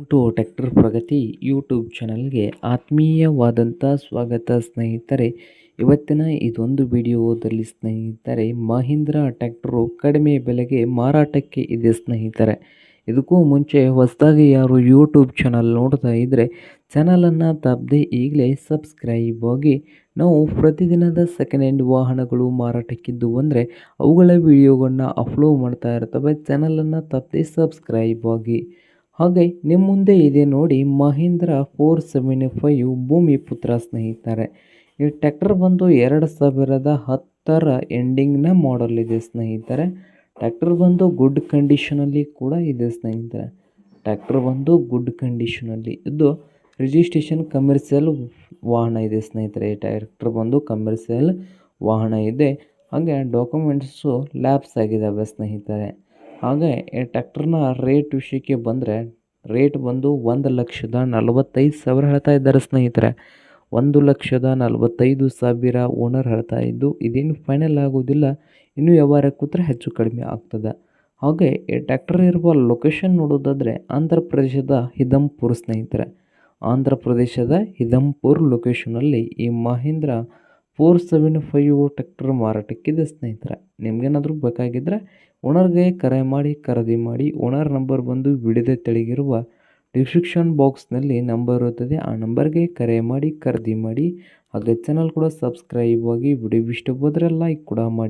To tractor Pragathi YouTube ಚಾನಲ್ಗೆ ಆತ್ಮೀಯವಾದಂಥ ಸ್ವಾಗತ ಸ್ನೇಹಿತರೆ. ಇವತ್ತಿನ ಇದೊಂದು ವಿಡಿಯೋದಲ್ಲಿ ಸ್ನೇಹಿತರೆ, ಮಹೀಂದ್ರಾ ಟ್ರ್ಯಾಕ್ಟರು ಕಡಿಮೆ ಬೆಲೆಗೆ ಮಾರಾಟಕ್ಕೆ ಇದೆ ಸ್ನೇಹಿತರೆ. ಇದಕ್ಕೂ ಮುಂಚೆ ಹೊಸದಾಗಿ ಯಾರು ಯೂಟ್ಯೂಬ್ ಚಾನಲ್ ನೋಡ್ತಾ ಇದ್ದರೆ ಚಾನಲನ್ನು ತಪ್ಪದೆ ಈಗಲೇ ಸಬ್ಸ್ಕ್ರೈಬ್ ಆಗಿ. ನಾವು ಪ್ರತಿದಿನದ ಸೆಕೆಂಡ್ ಹ್ಯಾಂಡ್ ವಾಹನಗಳು ಮಾರಾಟಕ್ಕಿದ್ದು ಅಂದರೆ ಅವುಗಳ ವಿಡಿಯೋಗಳನ್ನ ಅಪ್ಲೋಡ್ ಮಾಡ್ತಾ ಇರ್ತವೆ. ಚಾನಲನ್ನು ತಪ್ಪದೆ ಸಬ್ಸ್ಕ್ರೈಬ್ ಆಗಿ. ಹಾಗೆ ನಿಮ್ಮ ಮುಂದೆ ಇದೆ ನೋಡಿ ಮಹೀಂದ್ರಾ 475 ಭೂಮಿ ಪುತ್ರ ಸ್ನೇಹಿತರೆ. ಈ ಟ್ರ್ಯಾಕ್ಟರ್ ಬಂದು 2010 ಎಂಡಿಂಗ್ನ ಮಾಡಲ್ ಇದೆ ಸ್ನೇಹಿತರೆ. ಟ್ರ್ಯಾಕ್ಟರ್ ಬಂದು ಗುಡ್ ಕಂಡೀಷನಲ್ಲಿ ಕೂಡ ಇದೆ ಸ್ನೇಹಿತರೆ. ಟ್ರ್ಯಾಕ್ಟರ್ ಬಂದು ಗುಡ್ ಕಂಡೀಷನಲ್ಲಿ ಇದು ರಿಜಿಸ್ಟ್ರೇಷನ್ ಕಮರ್ಷಿಯಲ್ ವಾಹನ ಇದೆ ಸ್ನೇಹಿತರೆ. ಟ್ರ್ಯಾಕ್ಟರ್ ಬಂದು ಕಮರ್ಷಿಯಲ್ ವಾಹನ ಇದೆ. ಹಾಗೆ ಡಾಕ್ಯುಮೆಂಟ್ಸು ಲ್ಯಾಪ್ಸ್ ಆಗಿದ್ದಾವೆ ಸ್ನೇಹಿತರೆ. ಹಾಗೆ ಈ ಟ್ರ್ಯಾಕ್ಟರ್ನ ರೇಟ್ ವಿಷಯಕ್ಕೆ ಬಂದರೆ ರೇಟ್ ಬಂದು 1,45,000 ಹೇಳ್ತಾ ಇದ್ದಾರೆ ಸ್ನೇಹಿತರೆ. 1,45,000 ಓನರ್ ಹೇಳ್ತಾ ಇದ್ದು, ಇದೇನು ಫೈನಲ್ ಆಗೋದಿಲ್ಲ, ಇನ್ನೂ ವ್ಯವಹಾರ ಕೂತ್ರೆ ಹೆಚ್ಚು ಕಡಿಮೆ ಆಗ್ತದೆ. ಹಾಗೆ ಈ ಟ್ರ್ಯಾಕ್ಟರ್ ಇರುವ ಲೊಕೇಶನ್ ನೋಡೋದಾದರೆ ಆಂಧ್ರ ಪ್ರದೇಶದ ಹಿದಂಪುರ್ ಸ್ನೇಹಿತರೆ. ಆಂಧ್ರ ಪ್ರದೇಶದ ಹಿದಂಪುರ್ ಲೊಕೇಶನಲ್ಲಿ ಈ ಮಹೀಂದ್ರಾ 475 ಟ್ರ್ಯಾಕ್ಟರ್ ಮಾರಾಟಕ್ಕಿದೆ ಸ್ನೇಹಿತರೆ. ನಿಮಗೇನಾದರೂ ಬೇಕಾಗಿದ್ದರೆ ಓನರ್ಗೆ ಕರೆ ಮಾಡಿ ಖರೀದಿ ಮಾಡಿ. ಓನರ್ ನಂಬರ್ ಬಂದು ವಿಡಿಯೋದ ತೆಳಗಿರುವ ಡಿಸ್ಕ್ರಿಪ್ಷನ್ ಬಾಕ್ಸ್ನಲ್ಲಿ ನಂಬರ್ ಇರುತ್ತದೆ. ಆ ನಂಬರ್ಗೆ ಕರೆ ಮಾಡಿ ಖರೀದಿ ಮಾಡಿ. ಹಾಗೆ ಚಾನಲ್ ಕೂಡ ಸಬ್ಸ್ಕ್ರೈಬ್ ಆಗಿ. ವಿಡಿಯೋ ಇಷ್ಟ ಹೋದರೆ ಲೈಕ್ ಕೂಡ ಮಾಡಿ.